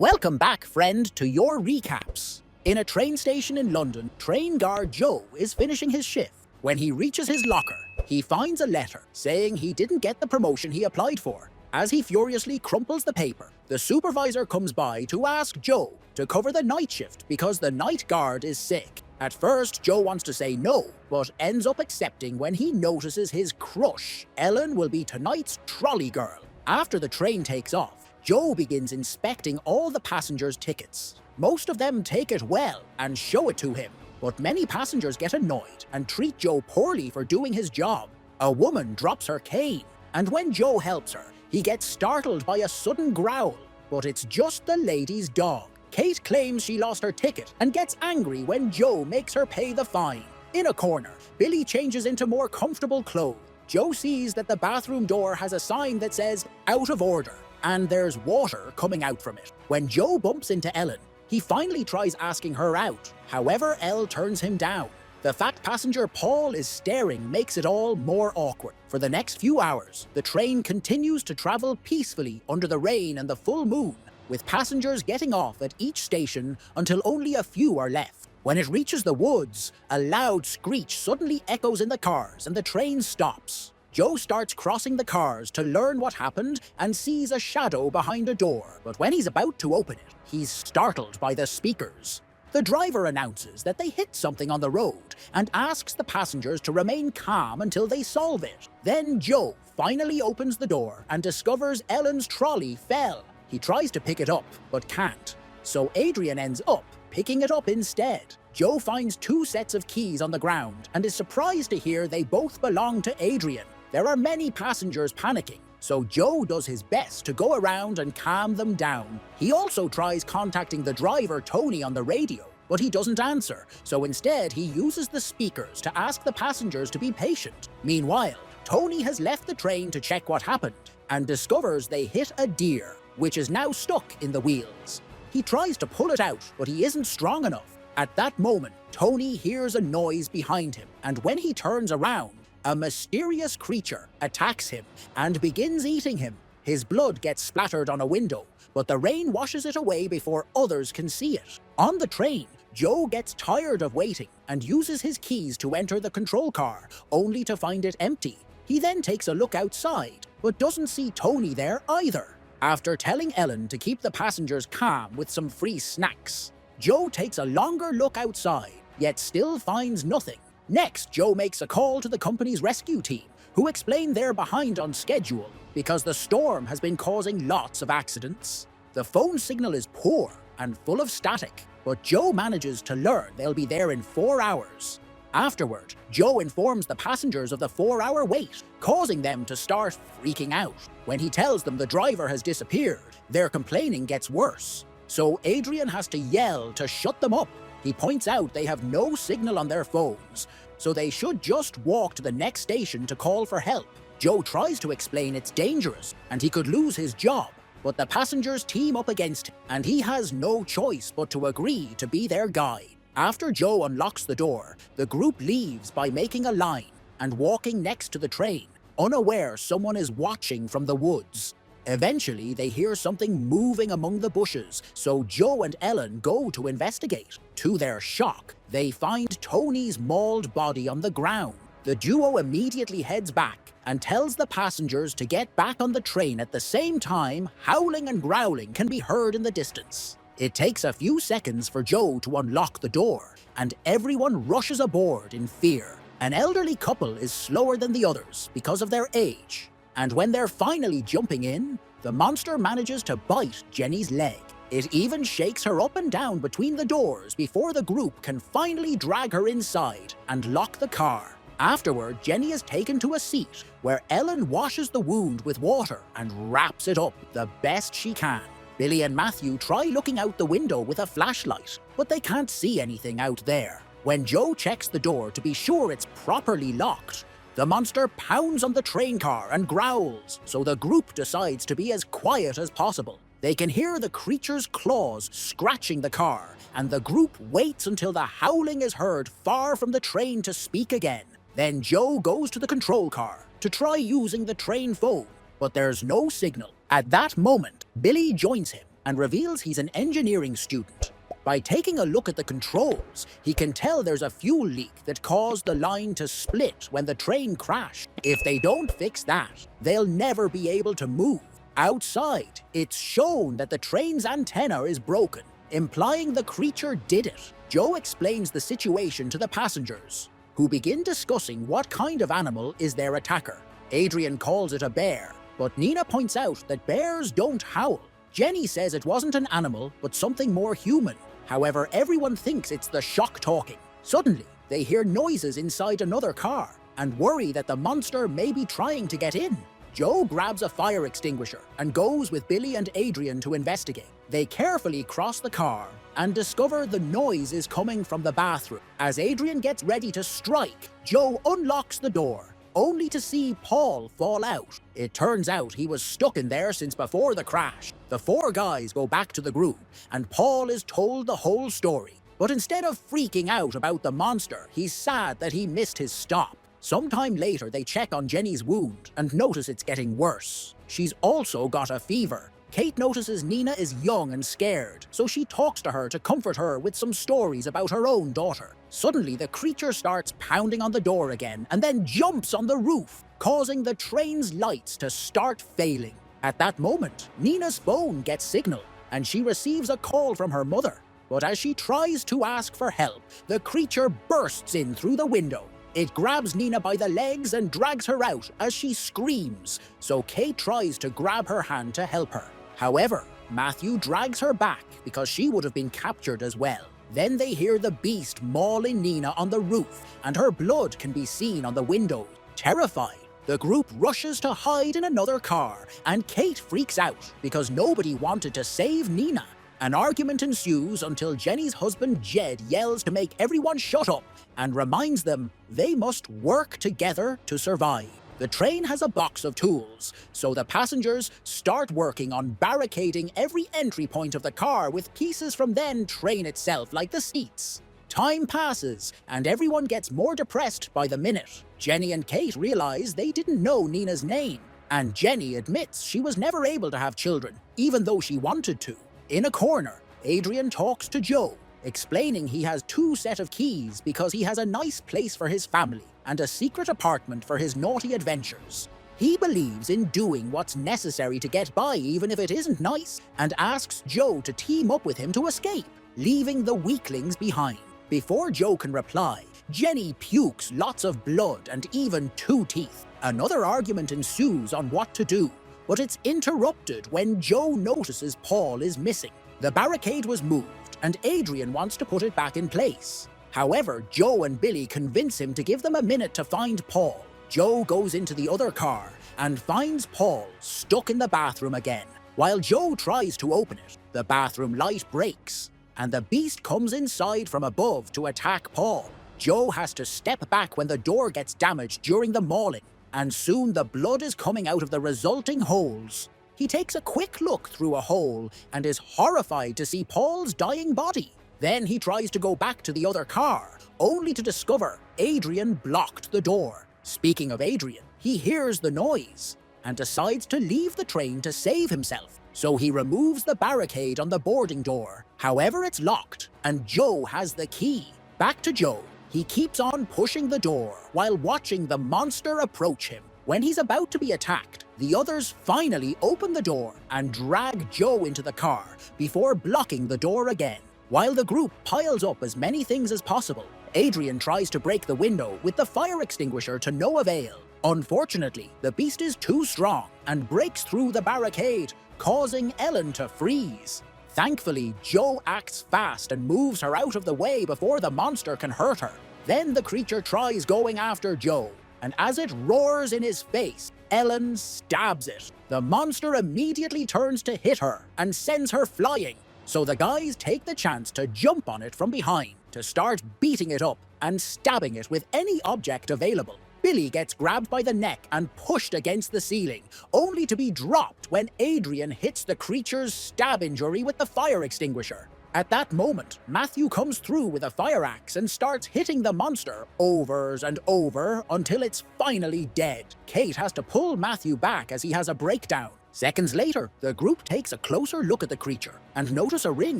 Welcome back, friend, to your recaps. In a train station in London, train guard Joe is finishing his shift. When he reaches his locker, he finds a letter saying he didn't get the promotion he applied for. As he furiously crumples the paper, the supervisor comes by to ask Joe to cover the night shift because the night guard is sick. At first, Joe wants to say no, but ends up accepting when he notices his crush, Ellen, will be tonight's trolley girl. After the train takes off, Joe begins inspecting all the passengers' tickets. Most of them take it well and show it to him, but many passengers get annoyed and treat Joe poorly for doing his job. A woman drops her cane, and when Joe helps her, he gets startled by a sudden growl, but it's just the lady's dog. Kate claims she lost her ticket and gets angry when Joe makes her pay the fine. In a corner, Billy changes into more comfortable clothes. Joe sees that the bathroom door has a sign that says, "Out of order," and there's water coming out from it. When Joe bumps into Ellen, he finally tries asking her out. However, Elle turns him down. The fat passenger Paul is staring makes it all more awkward. For the next few hours, the train continues to travel peacefully under the rain and the full moon, with passengers getting off at each station until only a few are left. When it reaches the woods, a loud screech suddenly echoes in the cars and the train stops. Joe starts crossing the cars to learn what happened and sees a shadow behind a door, but when he's about to open it, he's startled by the speakers. The driver announces that they hit something on the road and asks the passengers to remain calm until they solve it. Then Joe finally opens the door and discovers Ellen's trolley fell. He tries to pick it up, but can't. So Adrian ends up picking it up instead. Joe finds 2 sets of keys on the ground and is surprised to hear they both belong to Adrian. There are many passengers panicking, so Joe does his best to go around and calm them down. He also tries contacting the driver Tony on the radio, but he doesn't answer, so instead he uses the speakers to ask the passengers to be patient. Meanwhile, Tony has left the train to check what happened and discovers they hit a deer, which is now stuck in the wheels. He tries to pull it out, but he isn't strong enough. At that moment, Tony hears a noise behind him, and when he turns around, a mysterious creature attacks him and begins eating him. His blood gets splattered on a window, but the rain washes it away before others can see it. On the train, Joe gets tired of waiting and uses his keys to enter the control car, only to find it empty. He then takes a look outside, but doesn't see Tony there either. After telling Ellen to keep the passengers calm with some free snacks, Joe takes a longer look outside, yet still finds nothing. Next, Joe makes a call to the company's rescue team, who explain they're behind on schedule because the storm has been causing lots of accidents. The phone signal is poor and full of static, but Joe manages to learn they'll be there in 4 hours. Afterward, Joe informs the passengers of the 4-hour wait, causing them to start freaking out. When he tells them the driver has disappeared, their complaining gets worse. So Adrian has to yell to shut them up. He points out they have no signal on their phones, so they should just walk to the next station to call for help. Joe tries to explain it's dangerous and he could lose his job, but the passengers team up against him, and he has no choice but to agree to be their guide. After Joe unlocks the door, the group leaves by making a line and walking next to the train, unaware someone is watching from the woods. Eventually, they hear something moving among the bushes, so Joe and Ellen go to investigate. To their shock, they find Tony's mauled body on the ground. The duo immediately heads back and tells the passengers to get back on the train at the same time. Howling and growling can be heard in the distance. It takes a few seconds for Joe to unlock the door, and everyone rushes aboard in fear. An elderly couple is slower than the others because of their age. And when they're finally jumping in, the monster manages to bite Jenny's leg. It even shakes her up and down between the doors before the group can finally drag her inside and lock the car. Afterward, Jenny is taken to a seat where Ellen washes the wound with water and wraps it up the best she can. Billy and Matthew try looking out the window with a flashlight, but they can't see anything out there. When Joe checks the door to be sure it's properly locked, the monster pounds on the train car and growls, so the group decides to be as quiet as possible. They can hear the creature's claws scratching the car, and the group waits until the howling is heard far from the train to speak again. Then Joe goes to the control car to try using the train phone, but there's no signal. At that moment, Billy joins him and reveals he's an engineering student. By taking a look at the controls, he can tell there's a fuel leak that caused the line to split when the train crashed. If they don't fix that, they'll never be able to move. Outside, it's shown that the train's antenna is broken, implying the creature did it. Joe explains the situation to the passengers, who begin discussing what kind of animal is their attacker. Adrian calls it a bear, but Nina points out that bears don't howl. Jenny says it wasn't an animal, but something more human. However, everyone thinks it's the shock talking. Suddenly, they hear noises inside another car and worry that the monster may be trying to get in. Joe grabs a fire extinguisher and goes with Billy and Adrian to investigate. They carefully cross the car and discover the noise is coming from the bathroom. As Adrian gets ready to strike, Joe unlocks the door, only to see Paul fall out. It turns out he was stuck in there since before the crash. The four guys go back to the group, and Paul is told the whole story. But instead of freaking out about the monster, he's sad that he missed his stop. Sometime later, they check on Jenny's wound and notice it's getting worse. She's also got a fever. Kate notices Nina is young and scared, so she talks to her to comfort her with some stories about her own daughter. Suddenly, the creature starts pounding on the door again and then jumps on the roof, causing the train's lights to start failing. At that moment, Nina's phone gets signal, and she receives a call from her mother. But as she tries to ask for help, the creature bursts in through the window. It grabs Nina by the legs and drags her out as she screams, so Kate tries to grab her hand to help her. However, Matthew drags her back because she would have been captured as well. Then they hear the beast mauling Nina on the roof, and her blood can be seen on the windows. Terrified, the group rushes to hide in another car, and Kate freaks out because nobody wanted to save Nina. An argument ensues until Jenny's husband Jed yells to make everyone shut up and reminds them they must work together to survive. The train has a box of tools, so the passengers start working on barricading every entry point of the car with pieces from the train itself, like the seats. Time passes, and everyone gets more depressed by the minute. Jenny and Kate realize they didn't know Nina's name, and Jenny admits she was never able to have children, even though she wanted to. In a corner, Adrian talks to Joe, explaining he has 2 sets of keys because he has a nice place for his family and a secret apartment for his naughty adventures. He believes in doing what's necessary to get by even if it isn't nice, and asks Joe to team up with him to escape, leaving the weaklings behind. Before Joe can reply, Jenny pukes lots of blood and even 2 teeth. Another argument ensues on what to do, but it's interrupted when Joe notices Paul is missing. The barricade was moved, and Adrian wants to put it back in place. However, Joe and Billy convince him to give them a minute to find Paul. Joe goes into the other car and finds Paul stuck in the bathroom again. While Joe tries to open it, the bathroom light breaks, and the beast comes inside from above to attack Paul. Joe has to step back when the door gets damaged during the mauling, and soon the blood is coming out of the resulting holes. He takes a quick look through a hole and is horrified to see Paul's dying body. Then he tries to go back to the other car, only to discover Adrian blocked the door. Speaking of Adrian, he hears the noise and decides to leave the train to save himself. So he removes the barricade on the boarding door. However, it's locked, and Joe has the key. Back to Joe. He keeps on pushing the door while watching the monster approach him. When he's about to be attacked, the others finally open the door and drag Joe into the car before blocking the door again. While the group piles up as many things as possible, Adrian tries to break the window with the fire extinguisher to no avail. Unfortunately, the beast is too strong and breaks through the barricade, causing Ellen to freeze. Thankfully, Joe acts fast and moves her out of the way before the monster can hurt her. Then the creature tries going after Joe, and as it roars in his face, Ellen stabs it. The monster immediately turns to hit her and sends her flying, so the guys take the chance to jump on it from behind to start beating it up and stabbing it with any object available. Billy gets grabbed by the neck and pushed against the ceiling, only to be dropped when Adrian hits the creature's stab injury with the fire extinguisher. At that moment, Matthew comes through with a fire axe and starts hitting the monster over and over until it's finally dead. Kate has to pull Matthew back as he has a breakdown. Seconds later, the group takes a closer look at the creature and notice a ring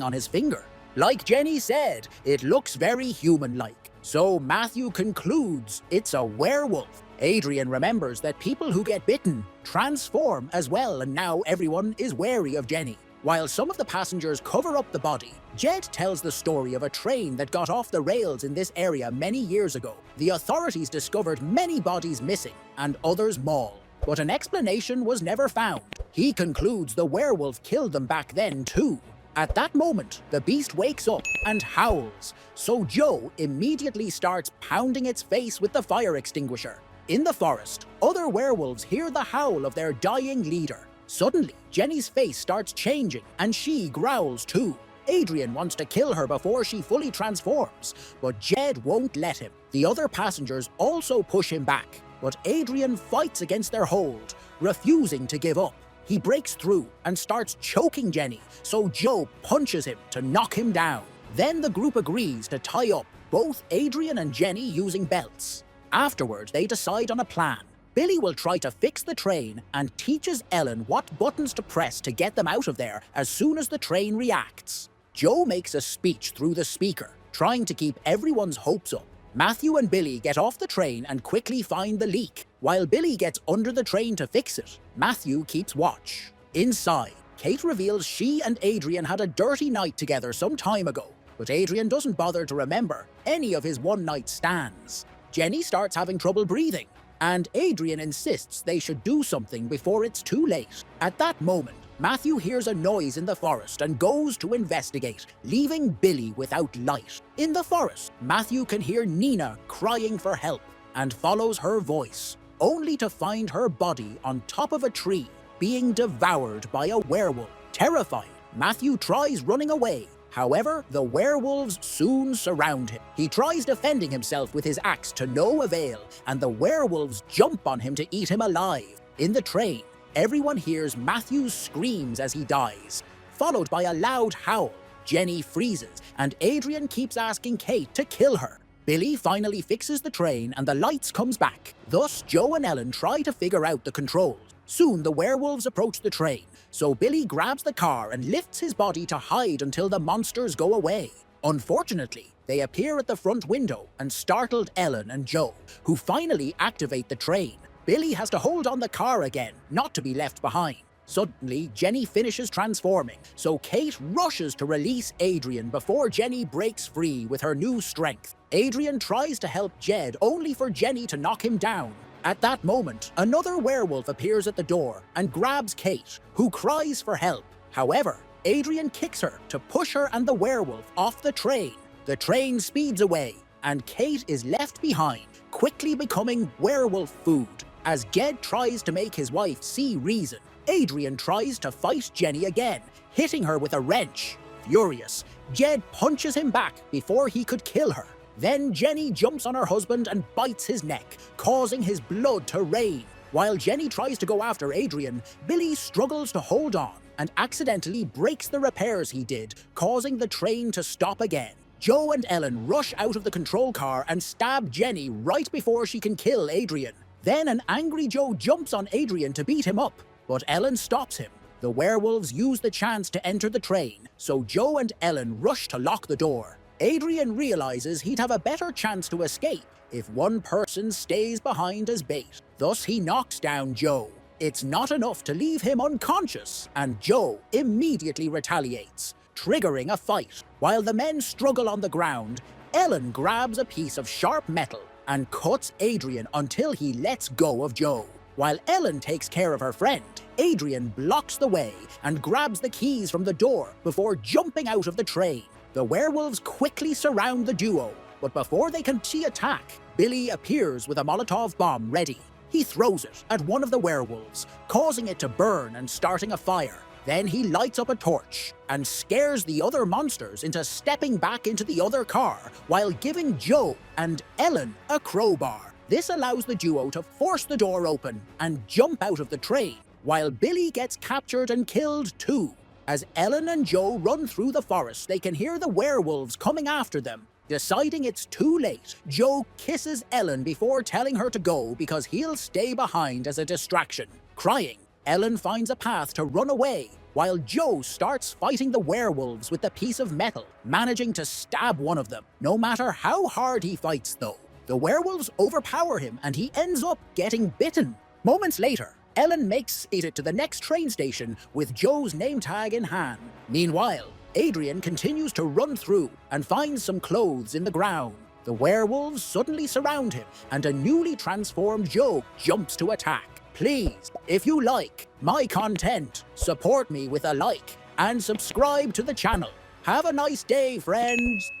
on his finger. Like Jenny said, it looks very human-like. So Matthew concludes it's a werewolf. Adrian remembers that people who get bitten transform as well, and now everyone is wary of Jenny. While some of the passengers cover up the body, Jed tells the story of a train that got off the rails in this area many years ago. The authorities discovered many bodies missing and others mauled, but an explanation was never found. He concludes the werewolf killed them back then too. At that moment, the beast wakes up and howls, so Joe immediately starts pounding its face with the fire extinguisher. In the forest, other werewolves hear the howl of their dying leader. Suddenly, Jenny's face starts changing and she growls too. Adrian wants to kill her before she fully transforms, but Jed won't let him. The other passengers also push him back, but Adrian fights against their hold, refusing to give up. He breaks through and starts choking Jenny, so Joe punches him to knock him down. Then the group agrees to tie up both Adrian and Jenny using belts. Afterwards, they decide on a plan. Billy will try to fix the train and teaches Ellen what buttons to press to get them out of there as soon as the train reacts. Joe makes a speech through the speaker, trying to keep everyone's hopes up. Matthew and Billy get off the train and quickly find the leak. While Billy gets under the train to fix it, Matthew keeps watch. Inside, Kate reveals she and Adrian had a dirty night together some time ago, but Adrian doesn't bother to remember any of his one-night stands. Jenny starts having trouble breathing, and Adrian insists they should do something before it's too late. At that moment, Matthew hears a noise in the forest and goes to investigate, leaving Billy without light. In the forest, Matthew can hear Nina crying for help and follows her voice, only to find her body on top of a tree, being devoured by a werewolf. Terrified, Matthew tries running away. However, the werewolves soon surround him. He tries defending himself with his axe to no avail, and the werewolves jump on him to eat him alive. In the train, everyone hears Matthew's screams as he dies, followed by a loud howl. Jenny freezes, and Adrian keeps asking Kate to kill her. Billy finally fixes the train and the lights comes back. Thus, Joe and Ellen try to figure out the controls. Soon the werewolves approach the train, so Billy grabs the car and lifts his body to hide until the monsters go away. Unfortunately, they appear at the front window and startled Ellen and Joe, who finally activate the train. Billy has to hold on the car again, not to be left behind. Suddenly, Jenny finishes transforming, so Kate rushes to release Adrian before Jenny breaks free with her new strength. Adrian tries to help Jed, only for Jenny to knock him down. At that moment, another werewolf appears at the door and grabs Kate, who cries for help. However, Adrian kicks her to push her and the werewolf off the train. The train speeds away, and Kate is left behind, quickly becoming werewolf food. As Jed tries to make his wife see reason, Adrian tries to fight Jenny again, hitting her with a wrench. Furious, Jed punches him back before he could kill her. Then Jenny jumps on her husband and bites his neck, causing his blood to rain. While Jenny tries to go after Adrian, Billy struggles to hold on and accidentally breaks the repairs he did, causing the train to stop again. Joe and Ellen rush out of the control car and stab Jenny right before she can kill Adrian. Then an angry Joe jumps on Adrian to beat him up, but Ellen stops him. The werewolves use the chance to enter the train, so Joe and Ellen rush to lock the door. Adrian realizes he'd have a better chance to escape if one person stays behind as bait. Thus, he knocks down Joe. It's not enough to leave him unconscious, and Joe immediately retaliates, triggering a fight. While the men struggle on the ground, Ellen grabs a piece of sharp metal and cuts Adrian until he lets go of Joe. While Ellen takes care of her friend, Adrian blocks the way and grabs the keys from the door before jumping out of the train. The werewolves quickly surround the duo, but before they can attack, Billy appears with a Molotov bomb ready. He throws it at one of the werewolves, causing it to burn and starting a fire. Then he lights up a torch and scares the other monsters into stepping back into the other car while giving Joe and Ellen a crowbar. This allows the duo to force the door open and jump out of the train, while Billy gets captured and killed too. As Ellen and Joe run through the forest, they can hear the werewolves coming after them. Deciding it's too late, Joe kisses Ellen before telling her to go because he'll stay behind as a distraction. Crying, Ellen finds a path to run away, while Joe starts fighting the werewolves with the piece of metal, managing to stab one of them. No matter how hard he fights, though, the werewolves overpower him and he ends up getting bitten. Moments later, Ellen makes it to the next train station with Joe's name tag in hand. Meanwhile, Adrian continues to run through and finds some clothes in the ground. The werewolves suddenly surround him and a newly transformed Joe jumps to attack. Please, if you like my content, support me with a like and subscribe to the channel. Have a nice day, friends!